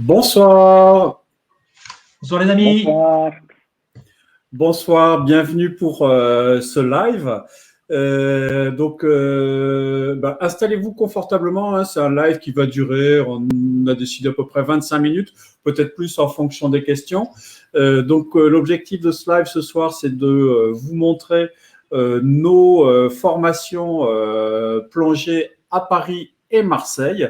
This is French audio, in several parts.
Bonsoir, Bonsoir les amis. Bonsoir. bonsoir, bienvenue pour ce live. Installez-vous confortablement, hein, c'est un live qui va durer, on a décidé à peu près 25 minutes, peut-être plus en fonction des questions. L'objectif de ce live ce soir, c'est de vous montrer nos formations plongée à Paris et Marseille.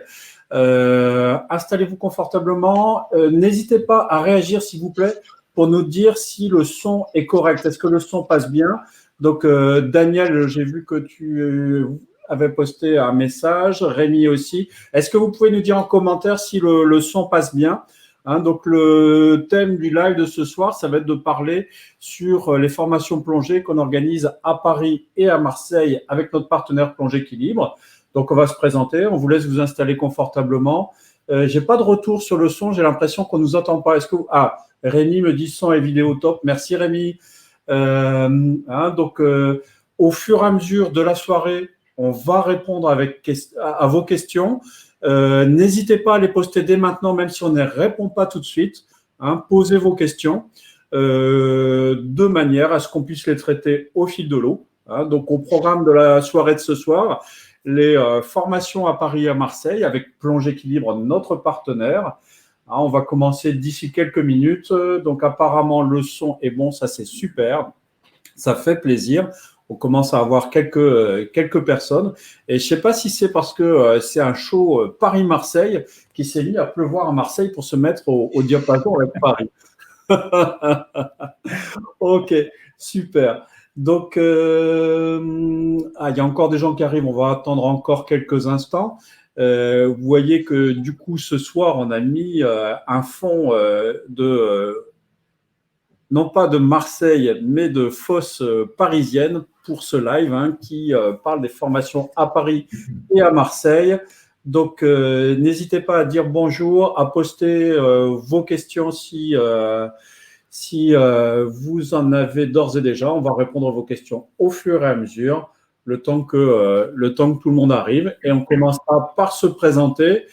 Installez-vous confortablement. N'hésitez pas à réagir, s'il vous plaît, pour nous dire si le son est correct. Est-ce que le son passe bien? Daniel, j'ai vu que tu avais posté un message. Rémi aussi. Est-ce que vous pouvez nous dire en commentaire si le son passe bien? Le thème du live de ce soir, ça va être de parler sur les formations plongées qu'on organise à Paris et à Marseille avec notre partenaire Plongée Équilibre. Donc, on va se présenter. On vous laisse vous installer confortablement. J'ai pas de retour sur le son. J'ai l'impression qu'on nous entend pas. Est-ce que Rémi me dit son et vidéo top. Merci Rémi. Au fur et à mesure de la soirée, on va répondre à vos questions. N'hésitez pas à les poster dès maintenant, même si on ne répond pas tout de suite. Posez vos questions de manière à ce qu'on puisse les traiter au fil de l'eau. Donc, au programme de la soirée de ce soir, les formations à Paris et à Marseille avec Plongée Équilibre, notre partenaire. On va commencer d'ici quelques minutes. Donc, apparemment, le son est bon, ça c'est super. Ça fait plaisir. On commence à avoir quelques personnes. Et je ne sais pas si c'est parce que c'est un show Paris-Marseille qui s'est mis à pleuvoir à Marseille pour se mettre au diapason avec Paris. Ok, super. Donc, il y a encore des gens qui arrivent. On va attendre encore quelques instants. Vous voyez que du coup, ce soir, on a mis un fond non pas de Marseille, mais de Fosse parisienne pour ce live qui parle des formations à Paris et à Marseille. Donc, n'hésitez pas à dire bonjour, à poster vos questions si vous en avez d'ores et déjà. On va répondre à vos questions au fur et à mesure, le temps que tout le monde arrive. Et on commencera par se présenter.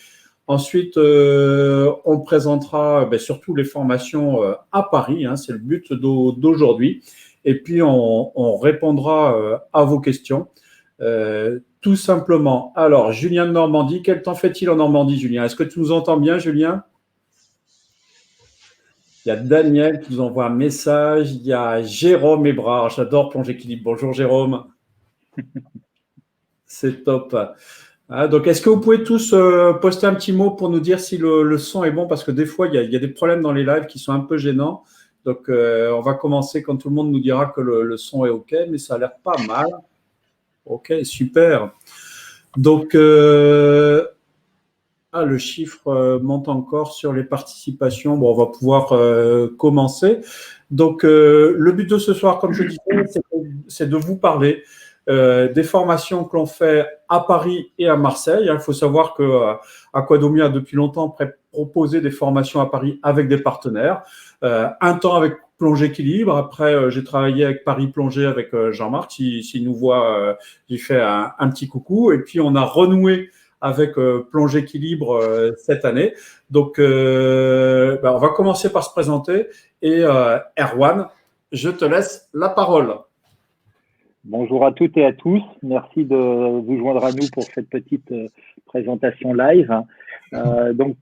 Ensuite, on présentera surtout les formations à Paris, c'est le but d'aujourd'hui. Et puis, on répondra à vos questions, tout simplement. Alors, Julien de Normandie, quel temps fait-il en Normandie, Julien? Est-ce que tu nous entends bien, Julien? Il y a Daniel qui nous envoie un message. Il y a Jérôme Hébrard. J'adore Plongée Équilibre. Bonjour, Jérôme. C'est top. Donc, est-ce que vous pouvez tous poster un petit mot pour nous dire si le son est bon? Parce que des fois, il y a des problèmes dans les lives qui sont un peu gênants. Donc, on va commencer quand tout le monde nous dira que le son est OK, mais ça a l'air pas mal. OK, super. Donc, le chiffre monte encore sur les participations. Bon, on va pouvoir commencer. Donc, le but de ce soir, comme je disais, c'est de vous parler des formations que l'on fait à Paris et à Marseille. Il faut savoir que Aquadomia a depuis longtemps proposé des formations à Paris avec des partenaires. Un temps avec Plongée Équilibre. Après, j'ai travaillé avec Paris Plongée avec Jean-Marc. S'il nous voit, j'ai fait un petit coucou. Et puis, on a renoué avec Plongée Équilibre cette année. Donc, on va commencer par se présenter. Et Erwan, je te laisse la parole. Bonjour à toutes et à tous. Merci de vous joindre à nous pour cette petite présentation live.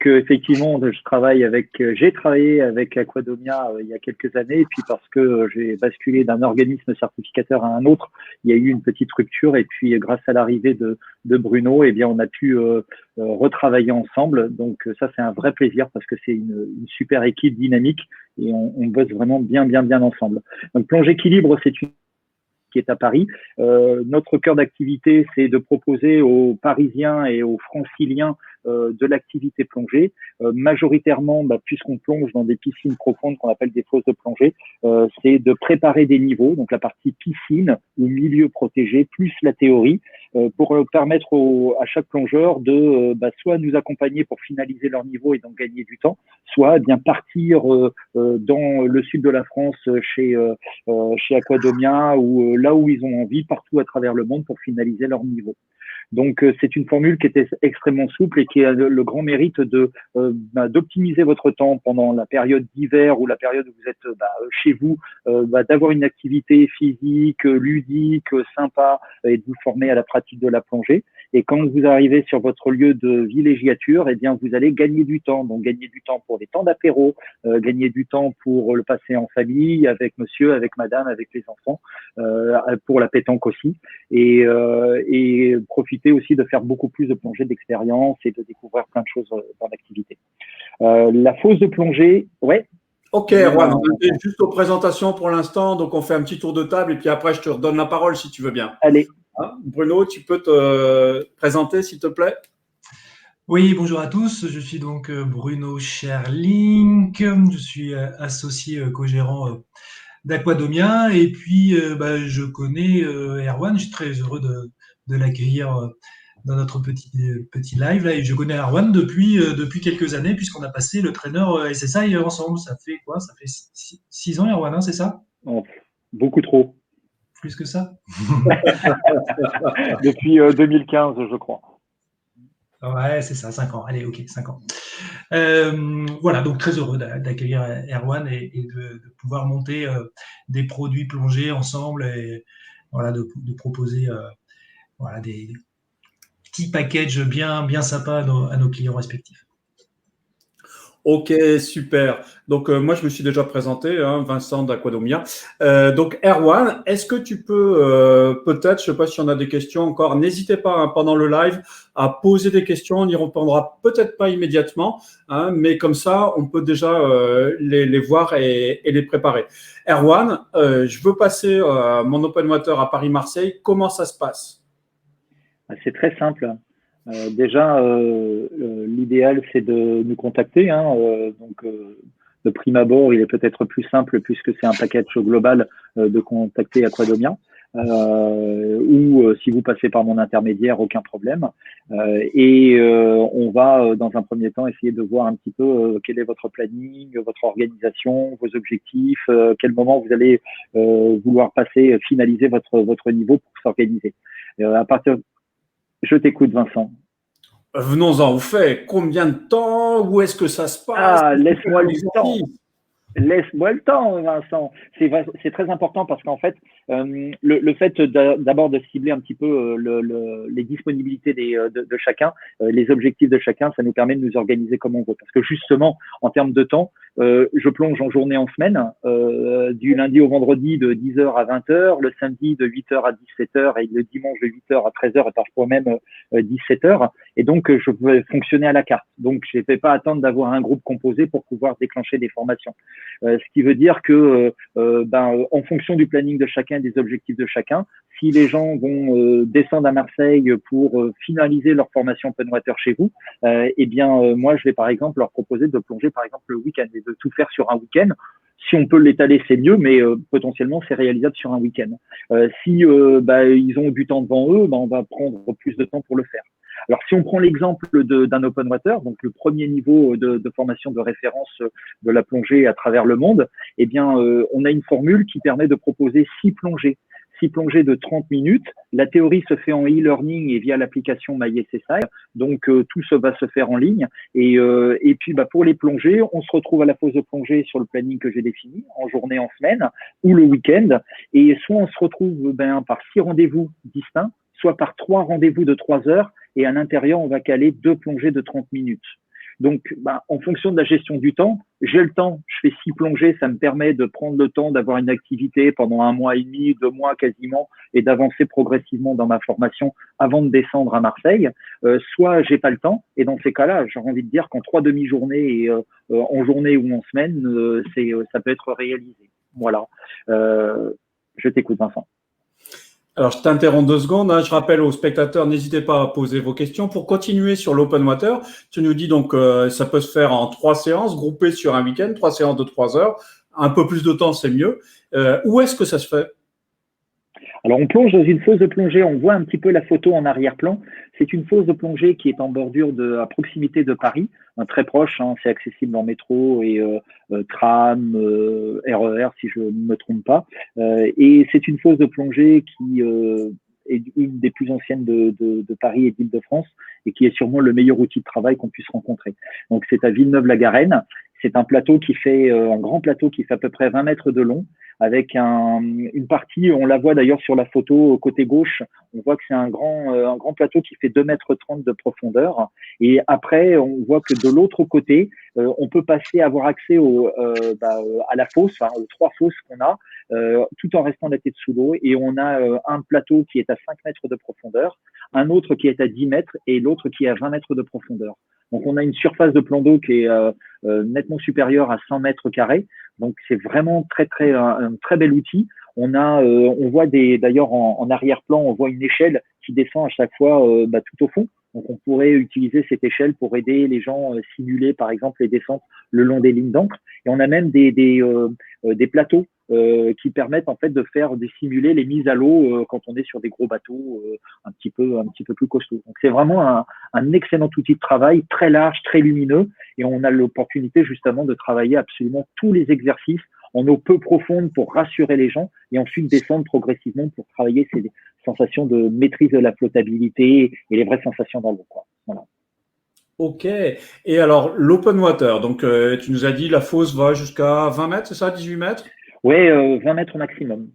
Effectivement, j'ai travaillé avec Aquadomia il y a quelques années, et puis parce que j'ai basculé d'un organisme certificateur à un autre, il y a eu une petite rupture, et puis grâce à l'arrivée de Bruno, eh bien, on a pu retravailler ensemble. Donc ça, c'est un vrai plaisir parce que c'est une super équipe dynamique et on bosse vraiment bien ensemble. Donc Plongée Équilibre, c'est une qui est à Paris. Notre cœur d'activité, c'est de proposer aux Parisiens et aux Franciliens de l'activité plongée. Majoritairement, puisqu'on plonge dans des piscines profondes qu'on appelle des fosses de plongée, c'est de préparer des niveaux, donc la partie piscine ou milieu protégé, plus la théorie, pour permettre à chaque plongeur de soit nous accompagner pour finaliser leur niveau et donc gagner du temps, soit bien partir dans le sud de la France chez Aquadomia ou là où ils ont envie, partout à travers le monde pour finaliser leur niveau. Donc, c'est une formule qui était extrêmement souple et qui a le grand mérite d'optimiser votre temps pendant la période d'hiver ou la période où vous êtes chez vous, d'avoir une activité physique, ludique, sympa et de vous former à la pratique de la plongée. Et quand vous arrivez sur votre lieu de villégiature, eh bien, vous allez gagner du temps. Donc, gagner du temps pour les temps d'apéro, gagner du temps pour le passer en famille, avec monsieur, avec madame, avec les enfants, pour la pétanque aussi. Et profiter aussi de faire beaucoup plus de plongée d'expérience et de découvrir plein de choses dans l'activité. La fosse de plongée, ouais. Ok, Erwan, on est juste aux présentations pour l'instant, donc on fait un petit tour de table et puis après je te redonne la parole si tu veux bien. Allez. Bruno, tu peux te présenter s'il te plaît? Oui, bonjour à tous. Je suis donc Bruno Scherling. Je suis associé co-gérant d'Aquadomia. Et puis, je connais Erwan. Je suis très heureux de l'accueillir dans notre petit live là. Et je connais Erwan depuis quelques années puisqu'on a passé le trainer SSI ensemble. Ça fait quoi? Ça fait 6 ans, Erwan, hein, c'est ça? Oh, beaucoup trop. Plus que ça? Depuis 2015, je crois. Ouais, c'est ça, 5 ans. Allez, ok, 5 ans. Voilà, donc très heureux d'accueillir Erwan et de pouvoir monter des produits plongés ensemble et voilà, de proposer des petits packages bien sympas à nos clients respectifs. Ok, super. Donc, moi, je me suis déjà présenté, hein, Vincent d'Aquadomia. Donc, Erwan, est-ce que tu peux, peut-être, je ne sais pas si on a des questions encore, n'hésitez pas hein, pendant le live à poser des questions. On y répondra peut-être pas immédiatement, hein, mais comme ça, on peut déjà les voir et les préparer. Erwan, je veux passer mon Open Water à Paris-Marseille. Comment ça se passe? C'est très simple. Déjà, l'idéal, c'est de nous contacter. Hein, de prime abord, il est peut-être plus simple, puisque c'est un package global, de contacter Aquadomia. Ou si vous passez par mon intermédiaire, aucun problème. On va, dans un premier temps, essayer de voir un petit peu quel est votre planning, votre organisation, vos objectifs, quel moment vous allez vouloir finaliser votre niveau pour s'organiser. À partir Je t'écoute, Vincent. Venons-en au fait. Combien de temps? Où est-ce que ça se passe? Laisse-moi le temps. Laisse-moi le temps, Vincent. C'est très important parce qu'en fait, le fait d'abord de cibler un petit peu les disponibilités de chacun, les objectifs de chacun, ça nous permet de nous organiser comme on veut. Parce que justement, en termes de temps, je plonge en journée, en semaine, du lundi au vendredi de 10h à 20h, le samedi de 8h à 17h et le dimanche de 8h à 13h et parfois même 17h. Et donc, je peux fonctionner à la carte. Donc, je ne vais pas attendre d'avoir un groupe composé pour pouvoir déclencher des formations. Ce qui veut dire que, en fonction du planning de chacun et des objectifs de chacun, si les gens vont descendre à Marseille pour finaliser leur formation Open Water chez vous, moi, je vais par exemple leur proposer de plonger par exemple le week-end et de tout faire sur un week-end. Si on peut l'étaler, c'est mieux, mais potentiellement, c'est réalisable sur un week-end. Si ils ont du temps devant eux, on va prendre plus de temps pour le faire. Alors, si on prend l'exemple d'un Open Water, donc le premier niveau de formation de référence de la plongée à travers le monde, on a une formule qui permet de proposer 6 plongées. 6 plongées de 30 minutes. La théorie se fait en e-learning et via l'application MySSI. Donc, tout ça va se faire en ligne. Et puis, pour les plongées, on se retrouve à la fosse de plongée sur le planning que j'ai défini, en journée, en semaine, ou le week-end. Et soit on se retrouve par 6 rendez-vous distincts, soit par 3 rendez-vous de 3 heures. Et à l'intérieur, on va caler 2 plongées de 30 minutes. Donc, en fonction de la gestion du temps, j'ai le temps, je fais 6 plongées, ça me permet de prendre le temps d'avoir une activité pendant 1 mois et demi, 2 mois quasiment, et d'avancer progressivement dans ma formation avant de descendre à Marseille. Soit j'ai pas le temps, et dans ces cas-là, j'ai envie de dire qu'en 3 demi-journées, en journée ou en semaine, ça peut être réalisé. Voilà. Je t'écoute, Vincent. Alors, je t'interromps 2 secondes. Hein. Je rappelle aux spectateurs, n'hésitez pas à poser vos questions. Pour continuer sur l'Open Water, tu nous dis donc ça peut se faire en 3 séances, groupées sur un week-end, 3 séances de 3 heures. Un peu plus de temps, c'est mieux. Où est-ce que ça se fait? Alors, on plonge dans une fosse de plongée. On voit un petit peu la photo en arrière-plan. C'est une fosse de plongée qui est en bordure à proximité de Paris, très proche. Hein, c'est accessible en métro et tram, RER, si je ne me trompe pas. Et c'est une fosse de plongée qui est une des plus anciennes de Paris et d'Île-de-France et qui est sûrement le meilleur outil de travail qu'on puisse rencontrer. Donc, c'est à Villeneuve-la-Garenne. C'est un plateau qui fait, un grand plateau qui fait à peu près 20 mètres de long, avec une partie, on la voit d'ailleurs sur la photo côté gauche, on voit que c'est un grand plateau qui fait 2,30 m de profondeur. Et après, on voit que de l'autre côté, on peut avoir accès à la fosse, enfin, aux 3 fosses qu'on a, tout en restant la tête sous l'eau. Et on a un plateau qui est à 5 mètres de profondeur, un autre qui est à 10 mètres et l'autre qui est à 20 mètres de profondeur. Donc, on a une surface de plan d'eau qui est nettement supérieure à 100 mètres carrés. Donc, c'est vraiment un très bel outil. On voit d'ailleurs en arrière-plan, on voit une échelle qui descend à chaque fois tout au fond. Donc, on pourrait utiliser cette échelle pour aider les gens simuler, par exemple, les descentes le long des lignes d'encre. Et on a même des plateaux qui permettent en fait de simuler les mises à l'eau quand on est sur des gros bateaux un petit peu plus costauds. Donc, c'est vraiment un excellent outil de travail, très large, très lumineux, et on a l'opportunité justement de travailler absolument tous les exercices en eau peu profonde pour rassurer les gens et ensuite descendre progressivement pour travailler ces sensations de maîtrise de la flottabilité et les vraies sensations dans l'eau, quoi. Voilà. Ok. Et alors, l'open water, donc tu nous as dit la fosse va jusqu'à 20 mètres, c'est ça, 18 mètres? Oui, 20 mètres au maximum.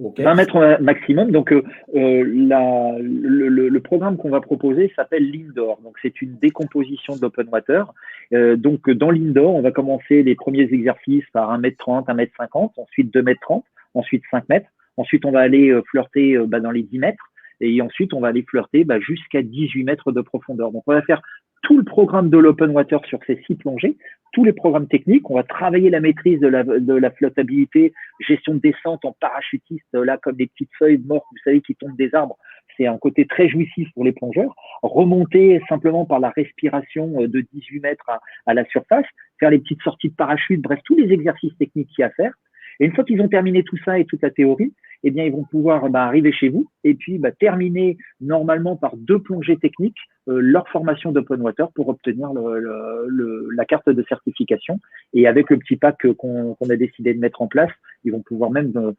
Ok. 20 mètres maximum. Donc, le programme qu'on va proposer s'appelle l'Indoor. Donc, c'est une décomposition de l'open water. Donc, dans l'Indoor, on va commencer les premiers exercices par 1,30 m, 1,50 m, ensuite 2,30 m, ensuite 5 mètres. Ensuite, on va aller flirter dans les 10 mètres. Et ensuite, on va aller flirter jusqu'à 18 mètres de profondeur. Donc, on va faire tout le programme de l'open water sur ces 6 plongées, tous les programmes techniques. On va travailler la maîtrise de la flottabilité, gestion de descente en parachutiste, là, comme des petites feuilles mortes, vous savez, qui tombent des arbres. C'est un côté très jouissif pour les plongeurs. Remonter simplement par la respiration de 18 mètres à la surface, faire les petites sorties de parachute, bref, tous les exercices techniques qu'il y a à faire. Et une fois qu'ils ont terminé tout ça et toute la théorie, eh bien, ils vont pouvoir arriver chez vous et puis terminer normalement par 2 plongées techniques leur formation d'open water pour obtenir la carte de certification. Et avec le petit pack qu'on a décidé de mettre en place, ils vont pouvoir même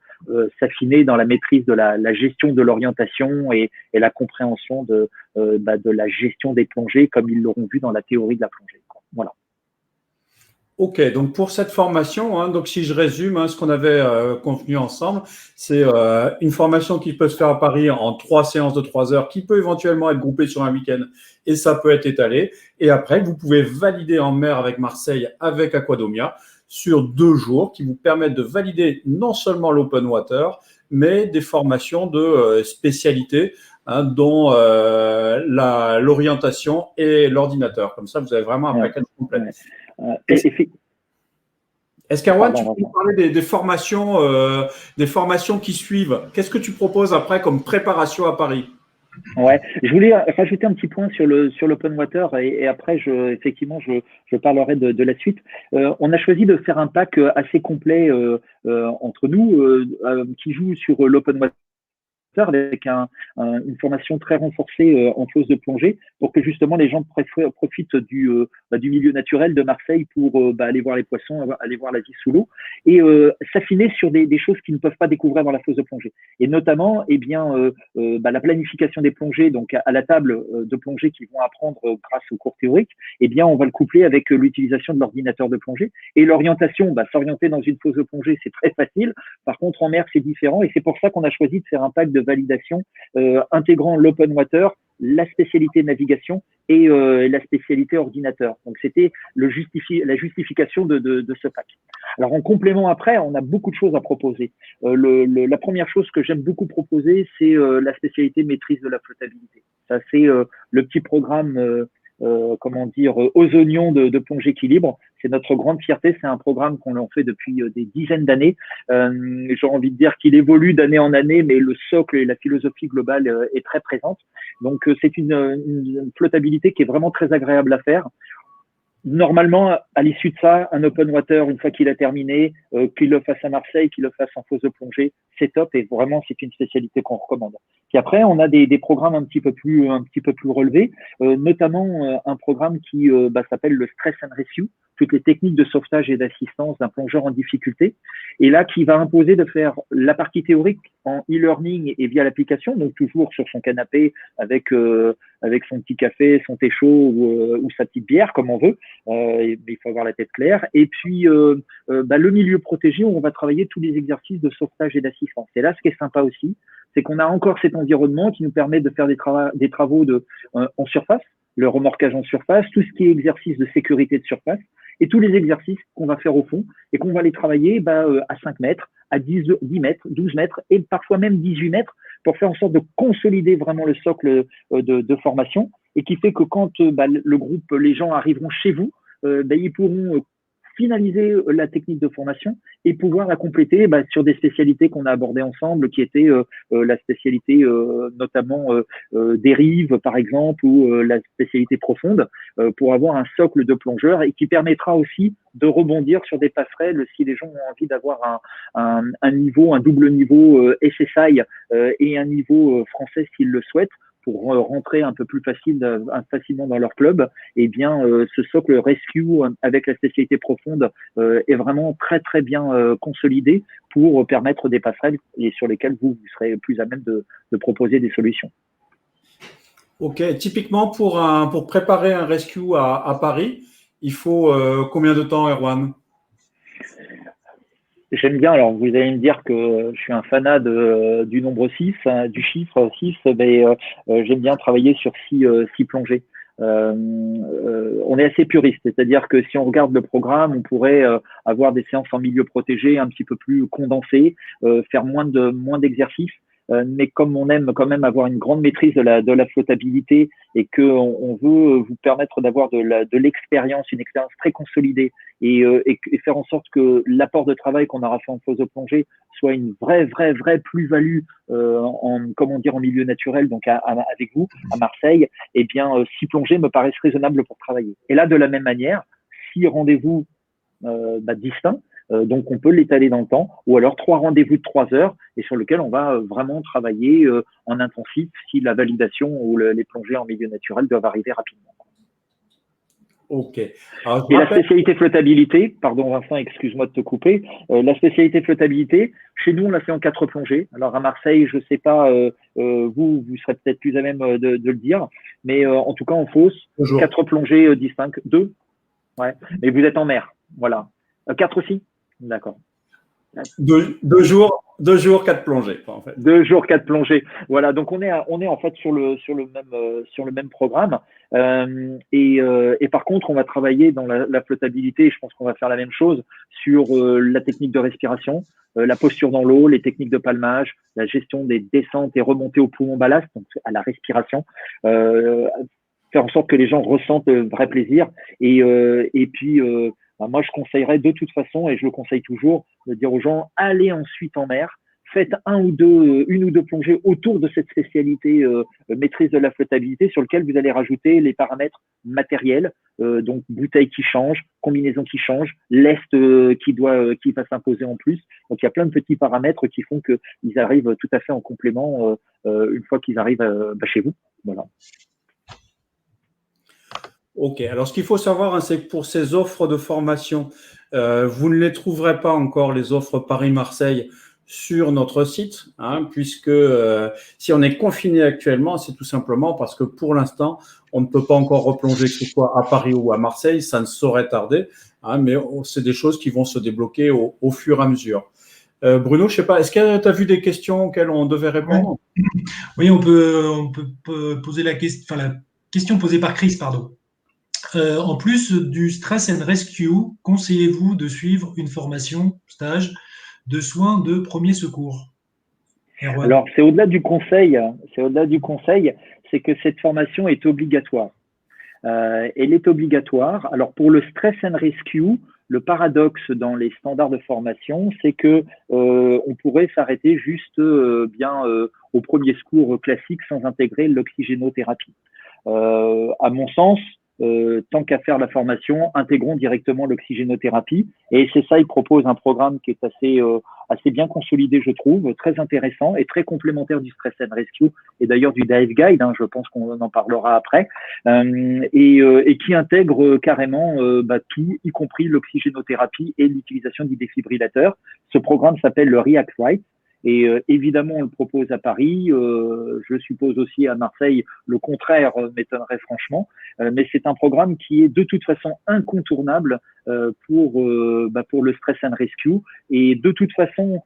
s'affiner dans la maîtrise de la gestion de l'orientation et la compréhension de la gestion des plongées comme ils l'auront vu dans la théorie de la plongée. Voilà. Ok, donc pour cette formation, donc si je résume ce qu'on avait convenu ensemble, c'est une formation qui peut se faire à Paris en 3 séances de 3 heures, qui peut éventuellement être groupée sur un week-end et ça peut être étalé. Et après, vous pouvez valider en mer avec Marseille, avec Aquadomia, sur 2 jours qui vous permettent de valider non seulement l'open water, mais des formations de spécialité, dont l'orientation et l'ordinateur. Comme ça, vous avez vraiment un package complet. Est-ce qu'Arwan, tu peux nous parler des formations qui suivent? Qu'est-ce que tu proposes après comme préparation à Paris? Ouais, je voulais rajouter un petit point sur l'open water et après effectivement je parlerai de la suite. On a choisi de faire un pack assez complet entre nous qui joue sur l'open water avec une formation très renforcée en fosse de plongée pour que justement les gens profitent du milieu naturel de Marseille pour aller voir les poissons, aller voir la vie sous l'eau et s'affiner sur des choses qu'ils ne peuvent pas découvrir dans la fosse de plongée. Et notamment, la planification des plongées, donc à la table de plongée qu'ils vont apprendre grâce aux cours théoriques, on va le coupler avec l'utilisation de l'ordinateur de plongée. Et l'orientation, s'orienter dans une fosse de plongée, c'est très facile. Par contre, en mer, c'est différent. Et c'est pour ça qu'on a choisi de faire un pack de validation intégrant l'open water, la spécialité navigation et la spécialité ordinateur. Donc, c'était la justification de ce pack. Alors, en complément, après, on a beaucoup de choses à proposer. La première chose que j'aime beaucoup proposer, c'est la spécialité maîtrise de la flottabilité. Ça, c'est le petit programme aux oignons de plongée équilibre. C'est notre grande fierté. C'est un programme qu'on en fait depuis des dizaines d'années. J'ai envie de dire qu'il évolue d'année en année, mais le socle et la philosophie globale est très présente. Donc, c'est une flottabilité qui est vraiment très agréable à faire. Normalement, à l'issue de ça, un open water, une fois qu'il a terminé, qu'il le fasse à Marseille, qu'il le fasse en fosse de plongée, c'est top et vraiment, c'est une spécialité qu'on recommande. Puis après, on a des programmes un petit peu plus relevés, notamment un programme qui s'appelle le Stress and Rescue. toutes les techniques de sauvetage et d'assistance d'un plongeur en difficulté, et là qui va imposer de faire la partie théorique en e-learning et via l'application, donc toujours sur son canapé avec son petit café, son thé chaud ou sa petite bière comme on veut, mais il faut avoir la tête claire. Et puis le milieu protégé où on va travailler tous les exercices de sauvetage et d'assistance. Et là, ce qui est sympa aussi, c'est qu'on a encore cet environnement qui nous permet de faire des travaux en surface, le remorquage en surface, tout ce qui est exercice de sécurité de surface, et tous les exercices qu'on va faire au fond et qu'on va les travailler à 5 mètres, à 10 mètres, 12 mètres et parfois même 18 mètres pour faire en sorte de consolider vraiment le socle de formation et qui fait que quand le groupe, les gens arriveront chez vous, ils pourront finaliser la technique de formation et pouvoir la compléter sur des spécialités qu'on a abordées ensemble, qui étaient la spécialité notamment dérive, par exemple, ou la spécialité profonde, pour avoir un socle de plongeur et qui permettra aussi de rebondir sur des passerelles si les gens ont envie d'avoir un niveau, un double niveau SSI et un niveau français s'ils le souhaitent, pour rentrer un peu plus facilement dans leur club, eh bien, ce socle rescue avec la spécialité profonde est vraiment très très bien consolidé pour permettre des passerelles et sur lesquelles vous serez plus à même de proposer des solutions. Ok, typiquement pour préparer un rescue à Paris, il faut combien de temps, Erwan? J'aime bien, alors vous allez me dire que je suis un fanat du nombre 6, du chiffre 6, mais j'aime bien travailler sur 6 plongées. On est assez puriste, c'est-à-dire que si on regarde le programme, on pourrait avoir des séances en milieu protégé un petit peu plus condensées, faire moins d'exercices. Mais comme on aime quand même avoir une grande maîtrise de la flottabilité et qu'on veut vous permettre d'avoir de l'expérience, une expérience très consolidée et faire en sorte que l'apport de travail qu'on aura fait en pause de plongée soit une vraie plus-value en milieu naturel, donc avec vous à Marseille, eh bien 6 plongées me paraissent raisonnables pour travailler. Et là, de la même manière, 6 rendez-vous distincts, donc on peut l'étaler dans le temps, ou alors 3 rendez-vous de 3 heures et sur lequel on va vraiment travailler en intensif si la validation ou les plongées en milieu naturel doivent arriver rapidement. Ok. Alors, et la spécialité flottabilité, pardon Vincent, excuse-moi de te couper, la spécialité flottabilité, chez nous on l'a fait en 4 plongées. Alors à Marseille, je sais pas, vous serez peut-être plus à même de le dire, mais en tout cas en fosse, 4 plongées distinctes, 2, ouais, mais vous êtes en mer, voilà. 4 aussi? D'accord. 2 jours, 4 plongées, en fait. 2 jours, 4 plongées. Voilà, donc on est en fait sur le même programme. Et par contre, on va travailler dans la flottabilité. Je pense qu'on va faire la même chose sur la technique de respiration, la posture dans l'eau, les techniques de palmage, la gestion des descentes et remontées au poumon ballast, donc à la respiration. Faire en sorte que les gens ressentent le vrai plaisir. Et puis moi, je conseillerais de toute façon, et je le conseille toujours, de dire aux gens, allez ensuite en mer, faites une ou deux plongées autour de cette spécialité maîtrise de la flottabilité sur lequel vous allez rajouter les paramètres matériels, donc bouteille qui change, combinaison qui change, lest qui va s'imposer en plus. Donc il y a plein de petits paramètres qui font qu'ils arrivent tout à fait en complément une fois qu'ils arrivent chez vous. Voilà. Ok, alors ce qu'il faut savoir, c'est que pour ces offres de formation, vous ne les trouverez pas encore, les offres Paris-Marseille, sur notre site, puisque si on est confiné actuellement, c'est tout simplement parce que pour l'instant, on ne peut pas encore replonger, que ce soit à Paris ou à Marseille, ça ne saurait tarder, mais c'est des choses qui vont se débloquer au fur et à mesure. Bruno, je ne sais pas, est-ce que tu as vu des questions auxquelles on devait répondre? Oui, on peut poser la question posée par Chris, pardon. En plus du Stress and Rescue, conseillez-vous de suivre une formation, stage, de soins de premier secours? Erwan. Alors, c'est au-delà du conseil, c'est que cette formation est obligatoire. Elle est obligatoire. Alors, pour le Stress and Rescue, le paradoxe dans les standards de formation, c'est que on pourrait s'arrêter juste au premier secours classique sans intégrer l'oxygénothérapie. À mon sens, tant qu'à faire la formation, intégrons directement l'oxygénothérapie. Et c'est ça, il propose un programme qui est assez bien consolidé, je trouve, très intéressant et très complémentaire du Stress and Rescue et d'ailleurs du Dive Guide, je pense qu'on en parlera après, et qui intègre carrément tout, y compris l'oxygénothérapie et l'utilisation du défibrillateur. Ce programme s'appelle le React Right. Et évidemment, on le propose à Paris, je suppose aussi à Marseille, le contraire m'étonnerait franchement, mais c'est un programme qui est de toute façon incontournable pour le Stress and Rescue. Et de toute façon,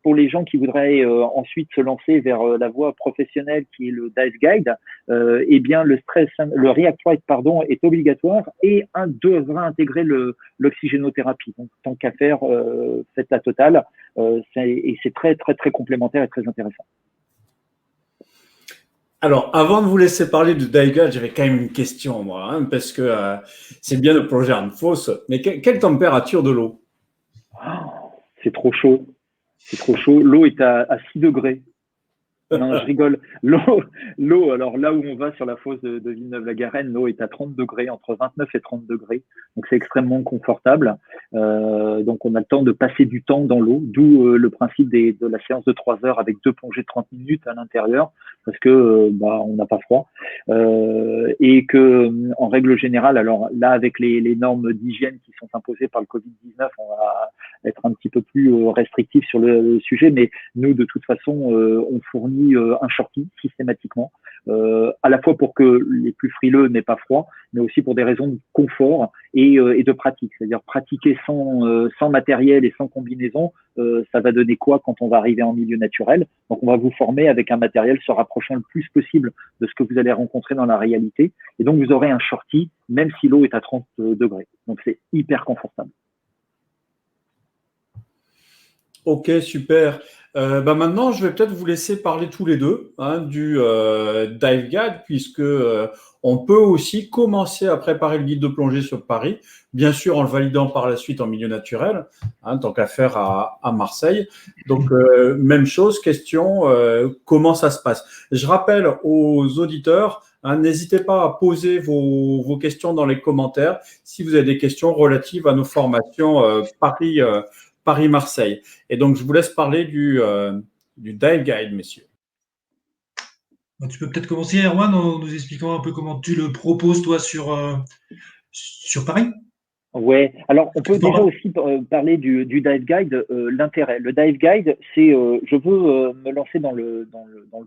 pour les gens qui voudraient ensuite se lancer vers la voie professionnelle qui est le Dive Guide, eh bien le React Right est obligatoire et devra intégrer l'oxygénothérapie. Donc tant qu'à faire, faites la totale. Et c'est très très très complémentaire et très intéressant. Alors, avant de vous laisser parler de Dive Guide, j'avais quand même une question, moi, parce que c'est bien de plonger en fosse, mais quelle température de l'eau? C'est trop chaud. C'est trop chaud. L'eau est à 6 degrés. Non, je rigole. L'eau, alors là où on va sur la fosse de Villeneuve-la-Garenne, l'eau est à 30 degrés, entre 29 et 30 degrés. Donc, c'est extrêmement confortable. Donc, on a le temps de passer du temps dans l'eau, d'où le principe de la séance de 3 heures avec 2 plongées de 30 minutes à l'intérieur, parce que on n'a pas froid. Et que, en règle générale, alors là, avec les normes d'hygiène qui sont imposées par le Covid-19, on va être un petit peu plus restrictif sur le sujet, mais nous, de toute façon, on fournit un shorty systématiquement, à la fois pour que les plus frileux n'aient pas froid, mais aussi pour des raisons de confort et de pratique. C'est-à-dire pratiquer sans matériel et sans combinaison, ça va donner quoi quand on va arriver en milieu naturel? Donc on va vous former avec un matériel se rapprochant le plus possible de ce que vous allez rencontrer dans la réalité. Et donc vous aurez un shorty, même si l'eau est à 30 degrés. Donc c'est hyper confortable. Ok, super. Maintenant, je vais peut-être vous laisser parler tous les deux du Dive Guide, puisque on peut aussi commencer à préparer le guide de plongée sur Paris, bien sûr en le validant par la suite en milieu naturel, tant qu'à faire à Marseille. Donc, même chose, question, comment ça se passe? Je rappelle aux auditeurs, n'hésitez pas à poser vos questions dans les commentaires si vous avez des questions relatives à nos formations Paris-Marseille. Et donc, je vous laisse parler du Dive Guide, messieurs. Tu peux peut-être commencer, Erwan, en nous expliquant un peu comment tu le proposes, toi, sur Paris. Ouais, alors on peut déjà aussi parler du Dive Guide, l'intérêt. Le Dive Guide, c'est je veux me lancer dans le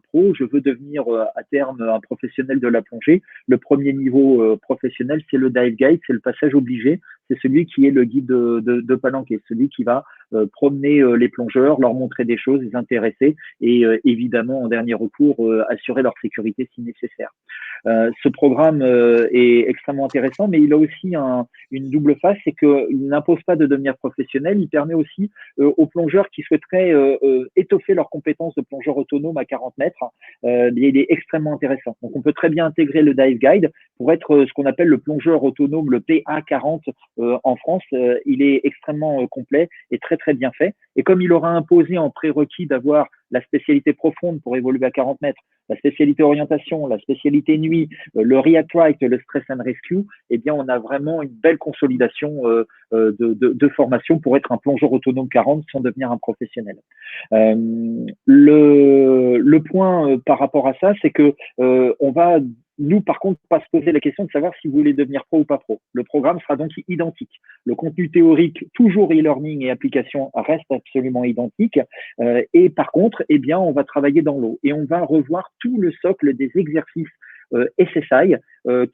pro, je veux devenir à terme un professionnel de la plongée. Le premier niveau professionnel, c'est le Dive Guide, c'est le passage obligé, c'est celui qui est le guide de Palenquet, celui qui va promener les plongeurs, leur montrer des choses, les intéresser et évidemment, en dernier recours, assurer leur sécurité si nécessaire. Ce programme est extrêmement intéressant, mais il a aussi une double face, c'est qu'il n'impose pas de devenir professionnel, il permet aussi aux plongeurs qui souhaiteraient étoffer leurs compétences de plongeur autonome à 40 mètres, il est extrêmement intéressant. Donc on peut très bien intégrer le Dive Guide pour être ce qu'on appelle le plongeur autonome, le PA40 en France. Il est extrêmement complet et très très bien fait. Et comme il aura imposé en prérequis d'avoir la spécialité profonde pour évoluer à 40 mètres, la spécialité orientation, la spécialité nuit, le React Right, le Stress and Rescue, eh bien, on a vraiment une belle consolidation de formation pour être un plongeur autonome 40 sans devenir un professionnel. Le point par rapport à ça, c'est que on va nous, par contre, pas se poser la question de savoir si vous voulez devenir pro ou pas pro. Le programme sera donc identique. Le contenu théorique, toujours e-learning et application, reste absolument identique. Et par contre, eh bien, on va travailler dans l'eau et on va revoir tout le socle des exercices SSI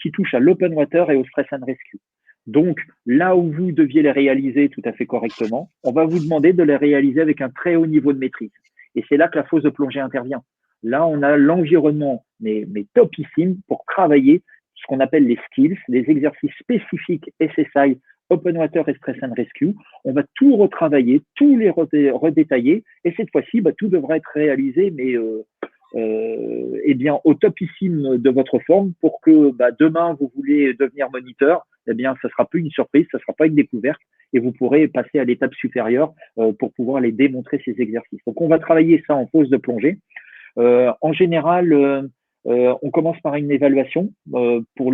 qui touchent à l'open water et au stress and rescue. Donc, là où vous deviez les réaliser tout à fait correctement, on va vous demander de les réaliser avec un très haut niveau de maîtrise. Et c'est là que la fosse de plongée intervient. Là, on a l'environnement, mais topissime pour travailler ce qu'on appelle les skills, les exercices spécifiques SSI, Open Water et Stress and Rescue. On va tout retravailler, tout les redétailler, et cette fois-ci, tout devra être réalisé, mais eh bien, au topissime de votre forme pour que demain, vous voulez devenir moniteur, eh bien, ça sera plus une surprise, ça sera pas une découverte, et vous pourrez passer à l'étape supérieure pour pouvoir les démontrer ces exercices. Donc, on va travailler ça en pause de plongée. En général, On commence par une évaluation pour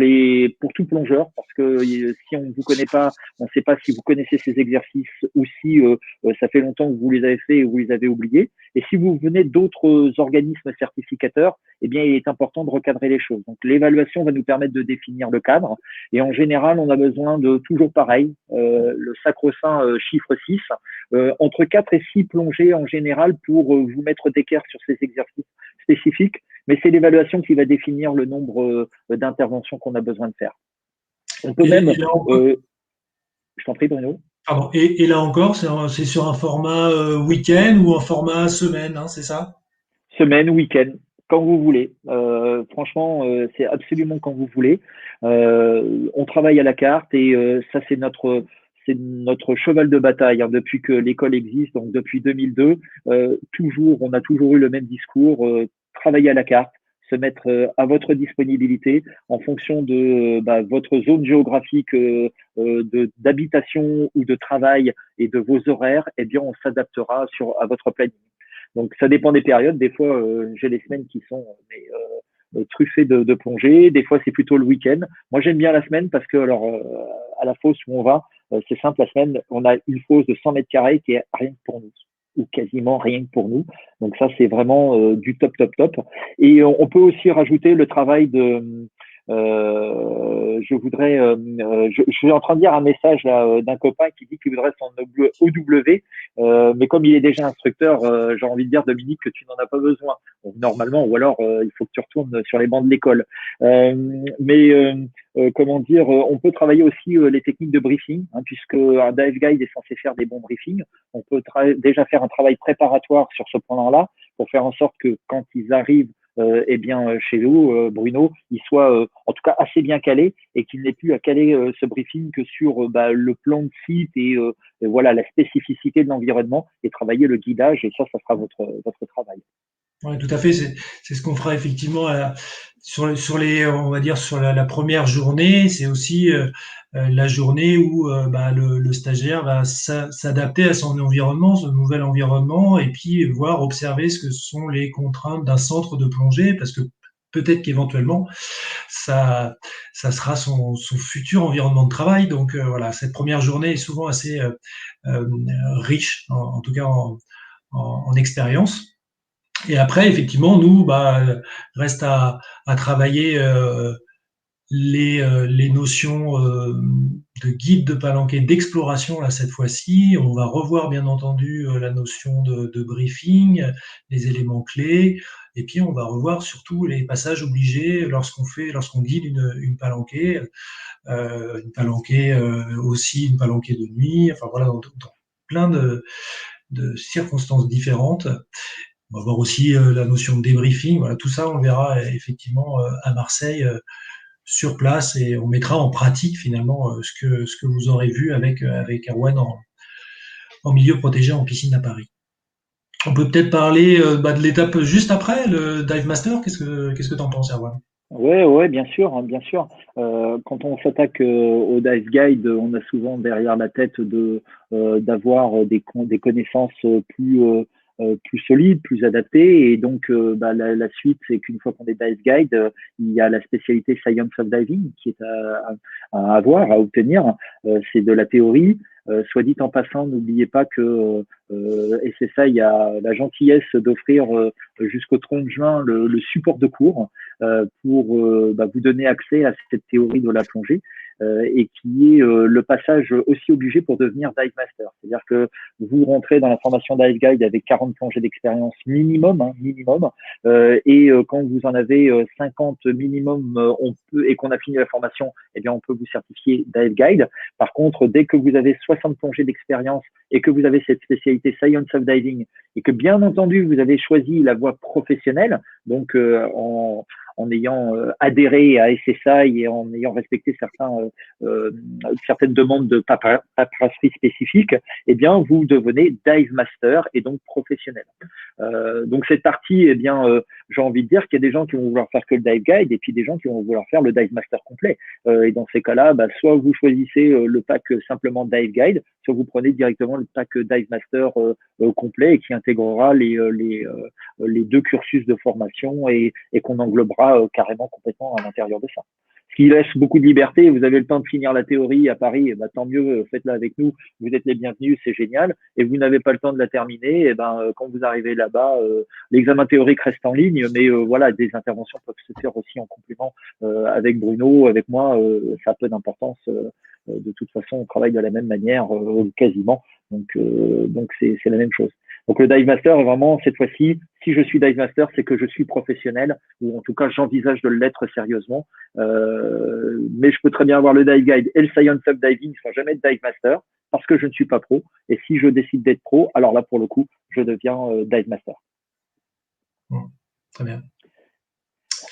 tout plongeur, parce que si on ne vous connaît pas, on ne sait pas si vous connaissez ces exercices ou si ça fait longtemps que vous les avez fait ou vous les avez oubliés. Et si vous venez d'autres organismes certificateurs, eh bien, il est important de recadrer les choses. Donc, l'évaluation va nous permettre de définir le cadre. Et en général, on a besoin de toujours pareil, le sacro-saint chiffre 6, entre 4 et 6 plongées en général pour vous mettre d'équerre sur ces exercices spécifiques. Mais c'est l'évaluation qui va définir le nombre d'interventions qu'on a besoin de faire. On peut même… je t'en prie, Bruno. Pardon. Et là encore, c'est sur un format week-end ou un format semaine, hein, c'est ça? Semaine, week-end, quand vous voulez. Franchement, c'est absolument quand vous voulez. On travaille à la carte et ça, c'est notre cheval de bataille, hein, depuis que l'école existe, donc depuis 2002. On a toujours eu le même discours, travailler à la carte, se mettre à votre disponibilité en fonction de votre zone géographique d'habitation ou de travail et de vos horaires. Eh bien, on s'adaptera à votre planning. Donc, ça dépend des périodes. Des fois, j'ai les semaines qui sont truffées de plongées. Des fois, c'est plutôt le week-end. Moi, j'aime bien la semaine parce que, à la fosse où on va, c'est simple, la semaine, on a une fosse de 100 mètres carrés qui est rien que pour nous, ou quasiment rien que pour nous. Donc, ça, c'est vraiment du top, top, top. Et on peut aussi rajouter le travail de… je suis en train de dire un message là d'un copain qui dit qu'il voudrait son OW, mais comme il est déjà instructeur, j'ai envie de dire, Dominique, que tu n'en as pas besoin. Donc, normalement, ou alors il faut que tu retournes sur les bancs de l'école. Comment dire, on peut travailler aussi les techniques de briefing, hein, puisque un dive guide est censé faire des bons briefings. On peut déjà faire un travail préparatoire sur ce point-là pour faire en sorte que quand ils arrivent chez nous, Bruno, il soit en tout cas assez bien calé et qu'il n'ait plus à caler ce briefing que sur le plan de site et voilà la spécificité de l'environnement et travailler le guidage, et ça sera votre travail. Oui, tout à fait. C'est ce qu'on fera effectivement sur les, on va dire sur la première journée. C'est aussi la journée où le stagiaire va s'adapter à son environnement, son nouvel environnement, et puis voir, observer ce que sont les contraintes d'un centre de plongée, parce que peut-être qu'éventuellement ça sera son futur environnement de travail. Donc voilà, cette première journée est souvent assez riche, en tout cas en expérience. Et après, effectivement, nous, reste à travailler les notions de guide de palanquée, d'exploration, là, cette fois-ci. On va revoir, bien entendu, la notion de briefing, les éléments clés, et puis on va revoir surtout les passages obligés lorsqu'on guide une palanquée, aussi une palanquée de nuit, enfin voilà, dans plein de circonstances différentes. On va voir aussi la notion de débriefing. Voilà, tout ça, on le verra effectivement à Marseille sur place, et on mettra en pratique finalement ce que vous aurez vu avec Erwan en milieu protégé en piscine à Paris. On peut peut-être parler de l'étape juste après, le Dive Master. Qu'est-ce que tu en penses, Erwan? Ouais, bien sûr, hein, bien sûr. Quand on s'attaque au dive guide, on a souvent derrière la tête d'avoir des connaissances plus solides, plus adaptées. Et donc, la suite, c'est qu'une fois qu'on est dive guide, il y a la spécialité Science of Diving qui est à avoir, à obtenir. C'est de la théorie. Soit dit en passant, n'oubliez pas que SSI a la gentillesse d'offrir jusqu'au 30 juin le support de cours pour vous donner accès à cette théorie de la plongée et qui est le passage aussi obligé pour devenir dive master. C'est-à-dire que vous rentrez dans la formation dive guide avec 40 plongées d'expérience minimum, et quand vous en avez 50 minimum, et qu'on a fini la formation, eh bien on peut vous certifier dive guide. Par contre, dès que vous avez 60 plongées d'expérience et que vous avez cette spécialité Science of Diving et que bien entendu vous avez choisi la voie professionnelle, donc en ayant adhéré à SSI et en ayant respecté certaines demandes de paperasserie spécifiques, eh bien vous devenez dive master et donc professionnel. Donc cette partie, eh bien j'ai envie de dire qu'il y a des gens qui vont vouloir faire que le dive guide et puis des gens qui vont vouloir faire le dive master complet. Et dans ces cas-là, soit vous choisissez le pack simplement dive guide, soit vous prenez directement le pack dive master complet et qui intégrera les deux cursus de formation et qu'on englobera carrément complètement à l'intérieur de ça. Ce qui laisse beaucoup de liberté. Vous avez le temps de finir la théorie à Paris, tant mieux, faites-la avec nous. Vous êtes les bienvenus, c'est génial. Et vous n'avez pas le temps de la terminer, quand vous arrivez là-bas, l'examen théorique reste en ligne, mais voilà, des interventions peuvent se faire aussi en complément avec Bruno, avec moi. Ça a peu d'importance. De toute façon, on travaille de la même manière, quasiment. Donc c'est la même chose. Donc le dive master est vraiment cette fois-ci, si je suis dive master, c'est que je suis professionnel ou en tout cas j'envisage de l'être sérieusement. Mais je peux très bien avoir le dive guide et le science of diving sans jamais être dive master parce que je ne suis pas pro. Et si je décide d'être pro, alors là pour le coup, je deviens dive master. Très bien.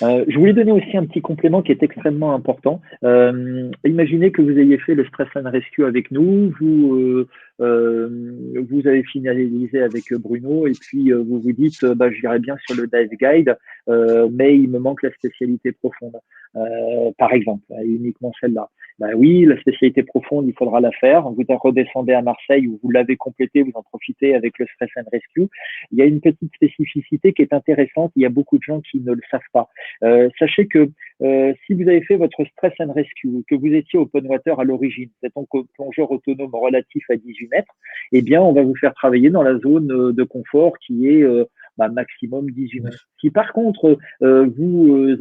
Je voulais donner aussi un petit complément qui est extrêmement important. Imaginez que vous ayez fait le Stress and Rescue avec nous, vous avez finalisé avec Bruno et puis vous vous dites j'irai bien sur le Dive Guide, mais il me manque la spécialité profonde, par exemple, uniquement celle-là. Oui, la spécialité profonde, il faudra la faire. Vous redescendez à Marseille où vous l'avez complété, vous en profitez avec le Stress and Rescue. Il y a une petite spécificité qui est intéressante. Il y a beaucoup de gens qui ne le savent pas. Sachez que si vous avez fait votre Stress and Rescue, que vous étiez open water à l'origine, c'est donc plongeur autonome relatif à 18 mètres, eh bien, on va vous faire travailler dans la zone de confort qui est maximum 18 mètres. Si par contre, vous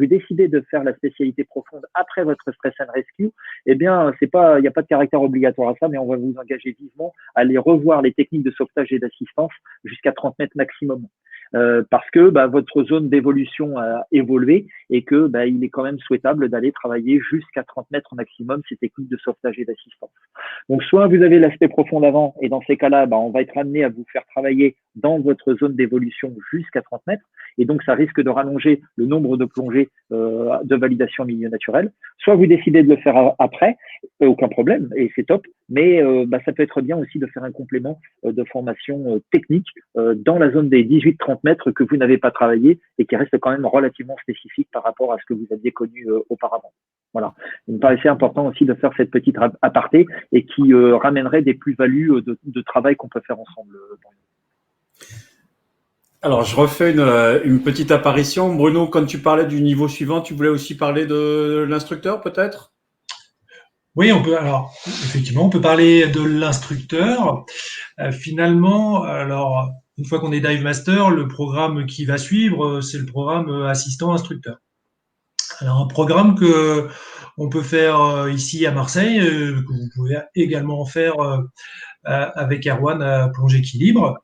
décidez de faire la spécialité profonde après votre Stress and Rescue, eh bien, il n'y a pas de caractère obligatoire à ça, mais on va vous engager vivement à aller revoir les techniques de sauvetage et d'assistance jusqu'à 30 mètres maximum. Parce que votre zone d'évolution a évolué et que il est quand même souhaitable d'aller travailler jusqu'à 30 mètres maximum ces techniques de sauvetage et d'assistance. Donc soit vous avez l'aspect profond d'avant et dans ces cas-là, on va être amené à vous faire travailler dans votre zone d'évolution jusqu'à 30 mètres et donc ça risque de rallonger le nombre de plongées de validation en milieu naturel. Soit vous décidez de le faire après, aucun problème et c'est top, mais ça peut être bien aussi de faire un complément de formation technique dans la zone des 18-30 mètres que vous n'avez pas travaillé et qui reste quand même relativement spécifique par rapport à ce que vous aviez connu auparavant. Voilà. Il me paraissait important aussi de faire cette petite aparté et qui ramènerait des plus-values de travail qu'on peut faire ensemble. Alors, je refais une petite apparition. Bruno, quand tu parlais du niveau suivant, tu voulais aussi parler de l'instructeur, peut-être ? Oui, effectivement, on peut parler de l'instructeur. Finalement, alors, une fois qu'on est Dive Master, le programme qui va suivre, c'est le programme assistant instructeur. Alors, un programme que on peut faire ici à Marseille, que vous pouvez également faire avec Erwan à Plongée Équilibre.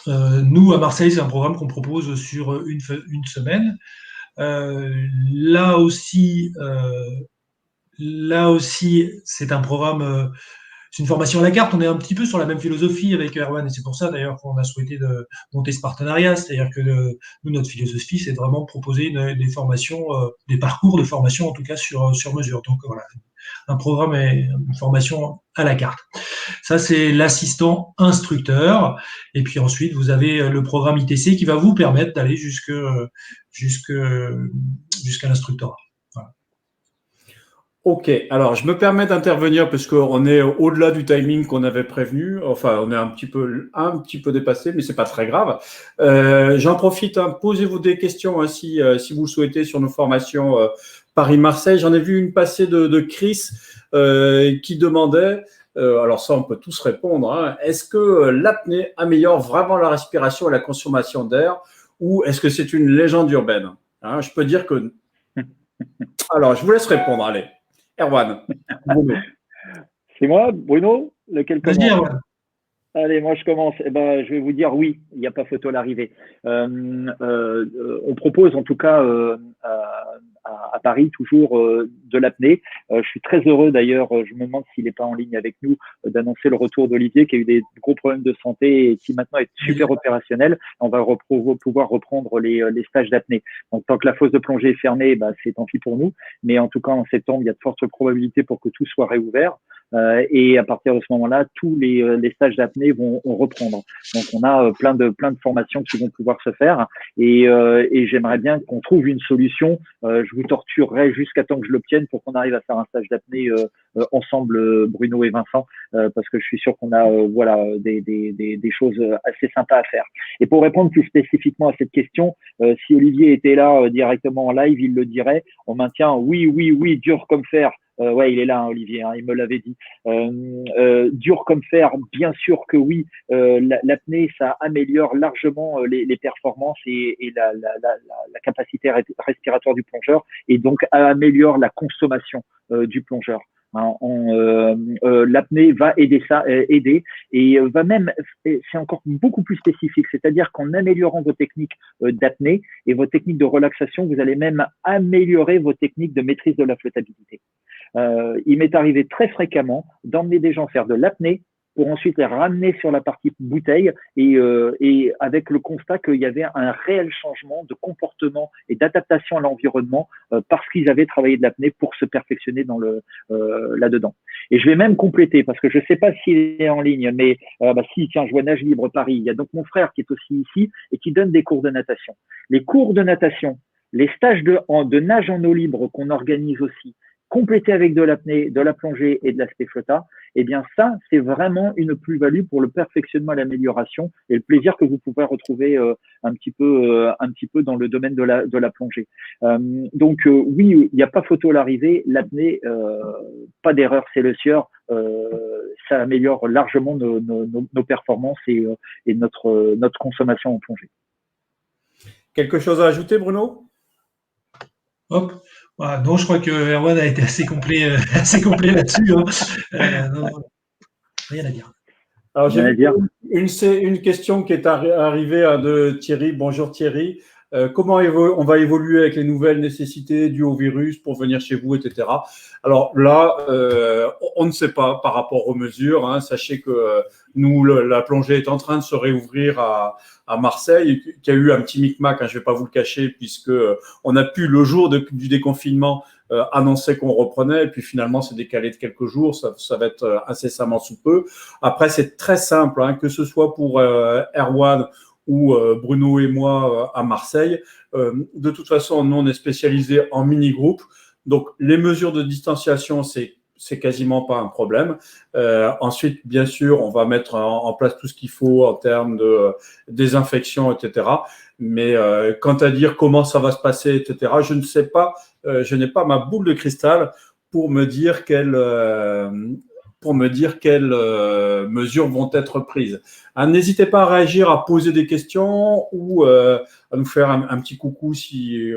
Nous, à Marseille, c'est un programme qu'on propose sur une semaine. Là aussi, c'est un programme, c'est une formation à la carte. On est un petit peu sur la même philosophie avec Erwan et c'est pour ça d'ailleurs qu'on a souhaité de monter ce partenariat. C'est-à-dire que nous, notre philosophie, c'est vraiment de proposer des formations, des parcours de formation en tout cas sur mesure. Donc voilà, un programme et une formation à la carte. Ça, c'est l'assistant instructeur. Et puis ensuite, vous avez le programme ITC qui va vous permettre d'aller jusqu'à l'instructeur. Voilà. Ok, alors je me permets d'intervenir parce qu'on est au-delà du timing qu'on avait prévenu. Enfin, on est un petit peu dépassé, mais c'est pas très grave. J'en profite, posez-vous des questions si vous le souhaitez sur nos formations Paris-Marseille. J'en ai vu une passer de Chris qui demandait, alors ça on peut tous répondre, est-ce que l'apnée améliore vraiment la respiration et la consommation d'air ou est-ce que c'est une légende urbaine ? Je peux dire que... Alors, je vous laisse répondre, allez. Erwan. C'est moi, Bruno, lequel commence ? Vas-y, Erwan. Allez, moi je commence. Je vais vous dire oui, il n'y a pas photo à l'arrivée. On propose en tout cas à Paris toujours de l'apnée. Je suis très heureux d'ailleurs, je me demande s'il n'est pas en ligne avec nous, d'annoncer le retour d'Olivier qui a eu des gros problèmes de santé et qui maintenant est super opérationnel. On va pouvoir reprendre les stages d'apnée. Donc tant que la fosse de plongée est fermée, c'est tant pis pour nous. Mais en tout cas en septembre, il y a de fortes probabilités pour que tout soit réouvert. et à partir de ce moment-là, tous les stages d'apnée vont reprendre. Donc, on a plein de formations qui vont pouvoir se faire et j'aimerais bien qu'on trouve une solution. Je vous torturerai jusqu'à temps que je l'obtienne pour qu'on arrive à faire un stage d'apnée ensemble, Bruno et Vincent, parce que je suis sûr qu'on a voilà des choses assez sympas à faire. Et pour répondre plus spécifiquement à cette question, si Olivier était là directement en live, il le dirait. On maintient oui, dur comme fer. Ouais, il est là, hein, Olivier, hein, il me l'avait dit. Dur comme fer, bien sûr que oui. L'apnée, ça améliore largement les performances et la capacité respiratoire du plongeur, et donc améliore la consommation du plongeur. Hein, l'apnée va aider et va même, c'est encore beaucoup plus spécifique, c'est-à-dire qu'en améliorant vos techniques d'apnée et vos techniques de relaxation, vous allez même améliorer vos techniques de maîtrise de la flottabilité. Il m'est arrivé très fréquemment d'emmener des gens faire de l'apnée pour ensuite les ramener sur la partie bouteille et avec le constat qu'il y avait un réel changement de comportement et d'adaptation à l'environnement parce qu'ils avaient travaillé de l'apnée pour se perfectionner dans là-dedans. Et je vais même compléter parce que je ne sais pas s'il est en ligne, mais si, tiens, je vois Nage Libre Paris. Il y a donc mon frère qui est aussi ici et qui donne des cours de natation. Les cours de natation, les stages de nage en eau libre qu'on organise aussi, complété avec de l'apnée, de la plongée et de l'aspect flotta, eh bien ça, c'est vraiment une plus-value pour le perfectionnement et l'amélioration et le plaisir que vous pouvez retrouver un petit peu dans le domaine de la plongée. Donc oui, il n'y a pas photo à l'arrivée, l'apnée, pas d'erreur, c'est le sieur, ça améliore largement nos performances et notre consommation en plongée. Quelque chose à ajouter, Bruno? Hop. Voilà, non, je crois que Erwan a été assez complet là-dessus. Hein. Non, rien à dire. Alors, j'ai une question qui est arrivée de Thierry. Bonjour Thierry. Comment on va évoluer avec les nouvelles nécessités dues au virus pour venir chez vous, etc. Alors là, on ne sait pas par rapport aux mesures. Hein. Sachez que nous, la plongée est en train de se réouvrir à Marseille, qui a eu un petit micmac, hein, je ne vais pas vous le cacher, puisque on a pu, le jour du déconfinement, annoncer qu'on reprenait, et puis finalement, c'est décalé de quelques jours, ça va être incessamment sous peu. Après, c'est très simple, hein, que ce soit pour Erwan ou Bruno et moi à Marseille. De toute façon, nous, on est spécialisés en mini-groupe, donc les mesures de distanciation, c'est quasiment pas un problème. Ensuite, bien sûr, on va mettre en place tout ce qu'il faut en termes de désinfection, etc. Mais quant à dire comment ça va se passer, etc., je ne sais pas. Je n'ai pas ma boule de cristal pour me dire quelles mesures vont être prises. Hein, n'hésitez pas à réagir, à poser des questions ou à nous faire un petit coucou si,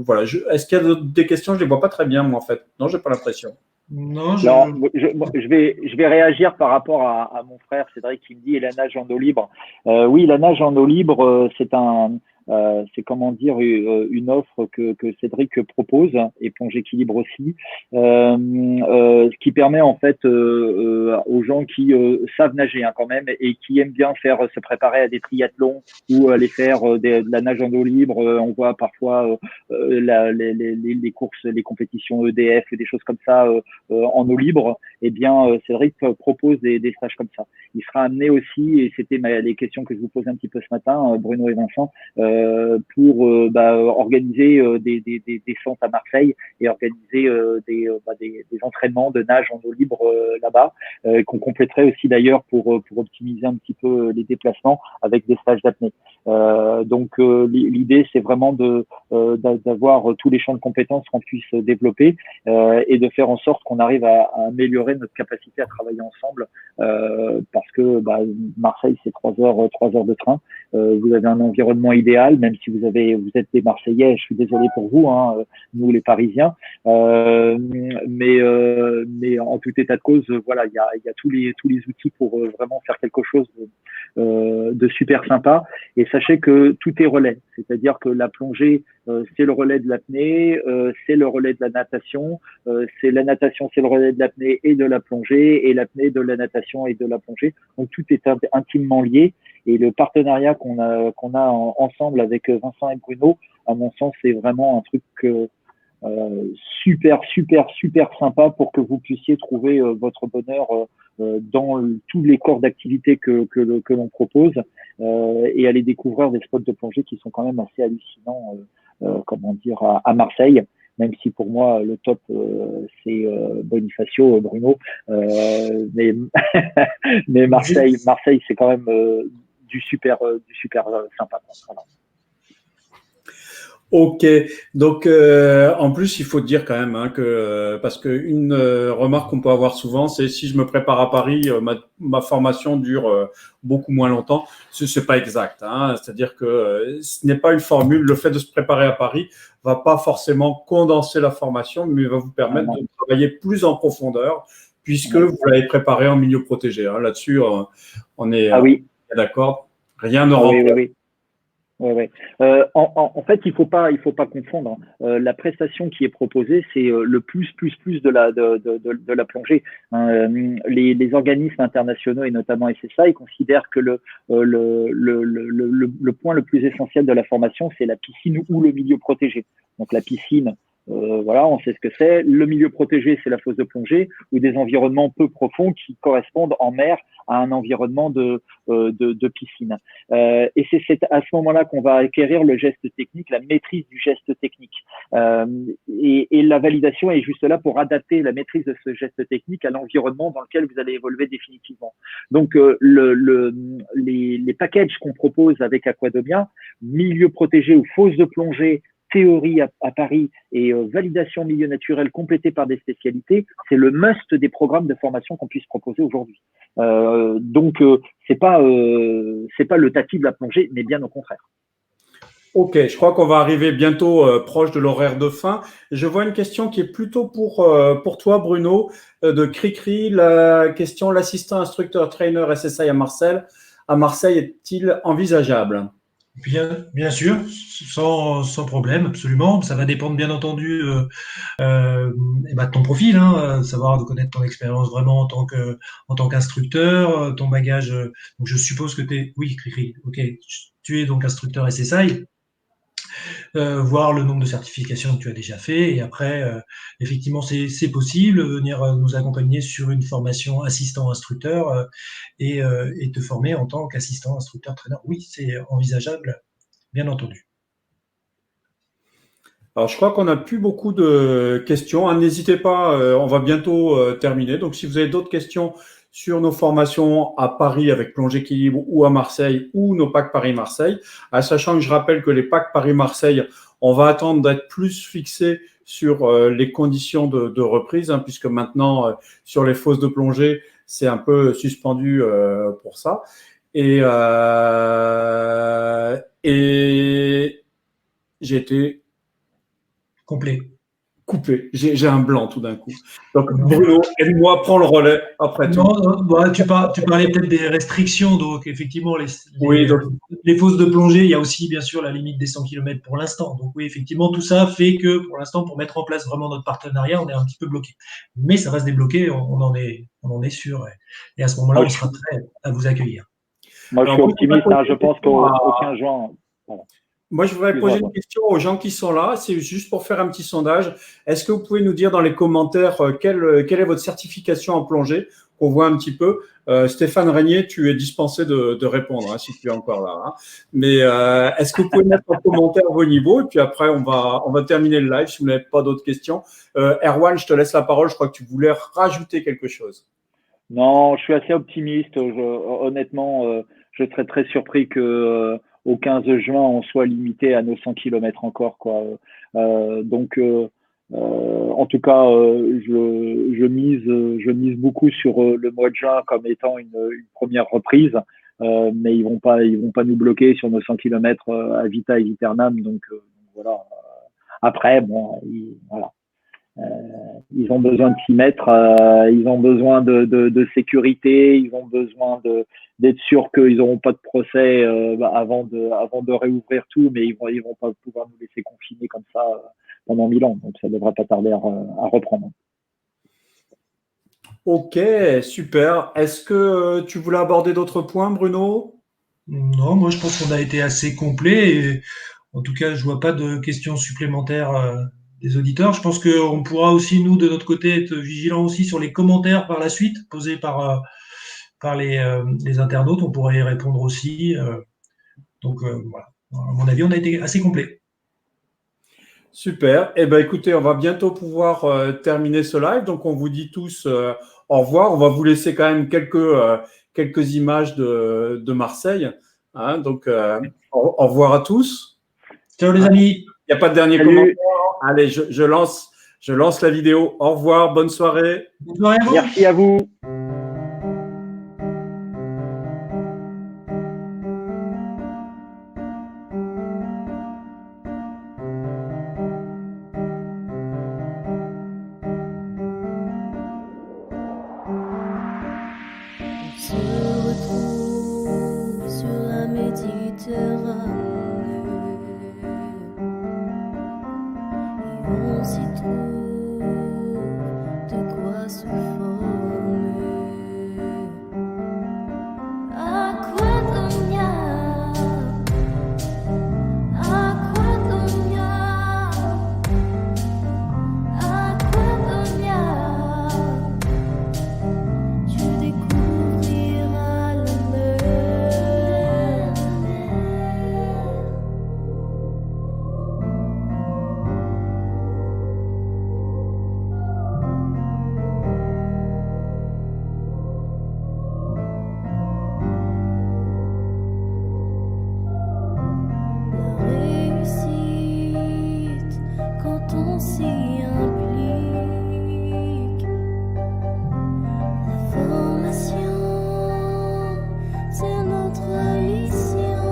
voilà. Est-ce qu'il y a des questions? Je les vois pas très bien, moi, en fait. Non, j'ai pas l'impression. Non, Alors, je vais réagir par rapport à mon frère Cédric qui me dit, et la nage en eau libre. Oui, la nage en eau libre, c'est comment dire une offre que Cédric propose et Plonge Équilibre aussi, ce qui permet en fait aux gens qui savent nager hein, quand même et qui aiment bien se préparer à des triathlons ou aller faire de la nage en eau libre. On voit parfois les courses, les compétitions EDF et des choses comme ça en eau libre. Eh bien, Cédric propose des stages comme ça. Il sera amené aussi, et c'était les questions que je vous posais un petit peu ce matin, Bruno et Vincent, pour organiser des centres à Marseille et organiser des entraînements de nage en eau libre là-bas, qu'on compléterait aussi d'ailleurs pour optimiser un petit peu les déplacements avec des stages d'apnée. Donc l'idée c'est vraiment d'avoir tous les champs de compétences qu'on puisse développer et de faire en sorte qu'on arrive à améliorer notre capacité à travailler ensemble parce que Marseille c'est 3 heures de train. Vous avez un environnement idéal, même si vous êtes des Marseillais, je suis désolé pour vous, hein, nous les Parisiens, mais en tout état de cause, voilà, il y a tous les outils pour vraiment faire quelque chose de super sympa. Et sachez que tout est relais, c'est-à-dire que la plongée, c'est le relais de l'apnée, c'est le relais de la natation, c'est la natation, c'est le relais de l'apnée et de la plongée, et l'apnée de la natation et de la plongée. Donc tout est intimement lié. Et le partenariat qu'on a ensemble avec Vincent et Bruno, à mon sens, c'est vraiment un truc super, super, super sympa pour que vous puissiez trouver votre bonheur dans tous les corps d'activité que l'on propose et aller découvrir des spots de plongée qui sont quand même assez hallucinants, comment dire, à Marseille. Même si pour moi le top c'est Bonifacio, Bruno, mais mais Marseille c'est quand même du super sympa. Voilà. Ok, donc en plus il faut dire quand même que parce que une remarque qu'on peut avoir souvent, c'est si je me prépare à Paris, ma formation dure beaucoup moins longtemps. C'est pas exact, hein. C'est-à-dire que ce n'est pas une formule. Le fait de se préparer à Paris va pas forcément condenser la formation, mais va vous permettre de travailler plus en profondeur puisque vous l'avez préparé en milieu protégé. Hein. Là-dessus, on est d'accord. Rien ne remplace. Oui. Ouais. En fait, il faut pas confondre. La prestation qui est proposée, c'est le plus de la plongée. Les organismes internationaux et notamment SSI considèrent que le point le plus essentiel de la formation, c'est la piscine ou le milieu protégé. Donc la piscine, voilà, on sait ce que c'est. Le milieu protégé, c'est la fosse de plongée ou des environnements peu profonds qui correspondent en mer à un environnement de piscine. Et c'est à ce moment-là qu'on va acquérir le geste technique, la maîtrise du geste technique. Et la validation est juste là pour adapter la maîtrise de ce geste technique à l'environnement dans lequel vous allez évoluer définitivement. Donc, les packages qu'on propose avec Aquadomia, milieu protégé ou fosse de plongée, théorie à Paris et validation milieu naturel complétée par des spécialités, c'est le must des programmes de formation qu'on puisse proposer aujourd'hui. Donc c'est pas le tapis de la plongée, mais bien au contraire. Ok, je crois qu'on va arriver bientôt proche de l'horaire de fin. Je vois une question qui est plutôt pour toi, Bruno, de Cricri. La question, l'assistant instructeur trainer SSI à Marseille est-il envisageable? Bien sûr, sans problème, absolument. Ça va dépendre bien entendu de ton profil, savoir de connaître ton expérience vraiment en tant qu'instructeur, ton bagage. Donc je suppose que oui, ok, tu es donc instructeur SSI. Voir le nombre de certifications que tu as déjà fait. Et après, effectivement, c'est possible, venir nous accompagner sur une formation assistant-instructeur et te former en tant qu'assistant instructeur-trainer. Oui, c'est envisageable, bien entendu. Alors, je crois qu'on n'a plus beaucoup de questions. N'hésitez pas, on va bientôt terminer. Donc, si vous avez d'autres questions sur nos formations à Paris avec Plonge Équilibre ou à Marseille ou nos packs Paris-Marseille, sachant que je rappelle que les packs Paris-Marseille, on va attendre d'être plus fixés sur les conditions de reprise, puisque maintenant, sur les fosses de plongée, c'est un peu suspendu pour ça. Et j'ai été coupé. J'ai un blanc tout d'un coup. Donc, Bruno, aide-moi, prends le relais après tout. Non, tu parlais peut-être des restrictions. Donc, effectivement, les fosses de plongée, il y a aussi, bien sûr, la limite des 100 km pour l'instant. Donc, oui, effectivement, tout ça fait que, pour l'instant, pour mettre en place vraiment notre partenariat, on est un petit peu bloqué. Mais ça va se débloquer, on en est sûr. Et à ce moment-là, on sera prêt à vous accueillir. Moi, je suis optimiste. Je pense qu'au 15 juin… Voilà. Moi, je voudrais poser une question aux gens qui sont là. C'est juste pour faire un petit sondage. Est-ce que vous pouvez nous dire dans les commentaires quelle est votre certification en plongée, qu'on voit un petit peu. Stéphane Régnier, tu es dispensé de répondre si tu es encore là. Mais est-ce que vous pouvez mettre en commentaire vos niveaux et puis après, on va terminer le live si vous n'avez pas d'autres questions. Erwan, je te laisse la parole. Je crois que tu voulais rajouter quelque chose. Non, je suis assez optimiste. Honnêtement, je serais très surpris que au 15 juin, on soit limité à nos 100 km encore, quoi. Donc, en tout cas, je mise beaucoup sur le mois de juin comme étant une première reprise, mais ils vont pas nous bloquer sur nos 100 km à vita et Viternam. Donc voilà. Après, bon, voilà. Ils ont besoin de s'y mettre, ils ont besoin de sécurité, ils ont besoin d'être sûrs qu'ils n'auront pas de procès avant de réouvrir tout, mais ils vont pas pouvoir nous laisser confiner comme ça pendant 1000 ans, donc ça ne devrait pas tarder à reprendre. Ok, super. Est-ce que tu voulais aborder d'autres points, Bruno? Non, moi je pense qu'on a été assez complet et en tout cas je vois pas de questions supplémentaires des auditeurs. Je pense qu'on pourra aussi, nous, de notre côté, être vigilants aussi sur les commentaires par la suite, posés par les internautes. On pourra y répondre aussi. Donc, voilà. À mon avis, on a été assez complet. Super. Eh ben, écoutez, on va bientôt pouvoir terminer ce live. Donc, on vous dit tous au revoir. On va vous laisser quand même quelques images de Marseille. Hein, donc, au revoir à tous. Ciao les amis. Il n'y a pas de dernier Salut. commentaire. Allez, je lance la vidéo. Au revoir. Bonne soirée. Bonne soirée à vous. Merci à vous. Se retrouve sur la Méditerranée et on s'y trouve de quoi se former. Aquadonia, Aquadonia, Aquadonia. Tu découvriras la mer. La réussite, quand on s'y implique. La formation, c'est notre mission.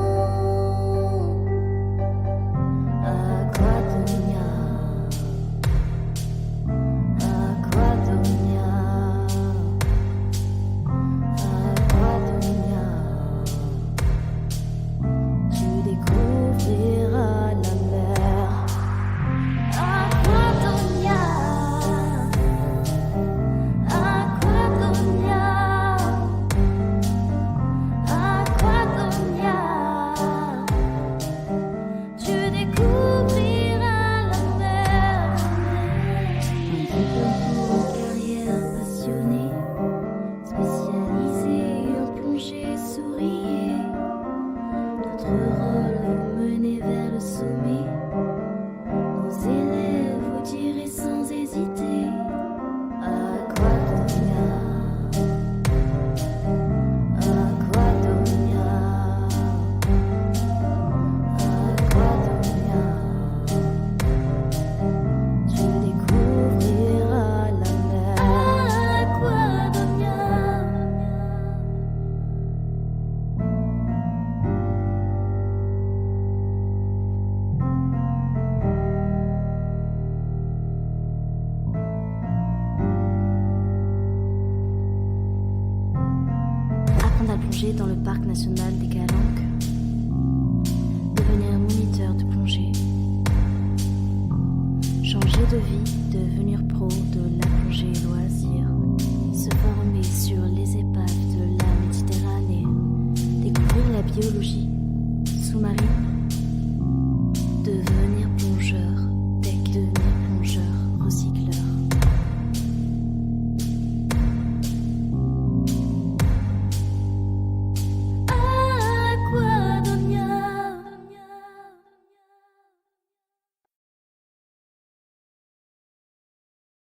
Aquadonia, Aquadonia, Aquadonia. Tu découvriras la mer. Aquadonia, Aquadonia, Aquadonia. Tu découvriras la mer. Un diplôme en carrière passionnée, spécialisé en plongée souriée. Notre rôle est mener vers le sommet. Nos élèves vous direz sans hésiter. Aquadonia, Aquadonia, Aquadonia. Tu découvriras la mer. Aquadonia. Apprendre à plonger dans le parc national des Calanques. Devenir moniteur de plongée. Changer de vie, devenir pro de la plongée loisir. Se former sur les épaves de la Méditerranée. Découvrir la biologie sous-marine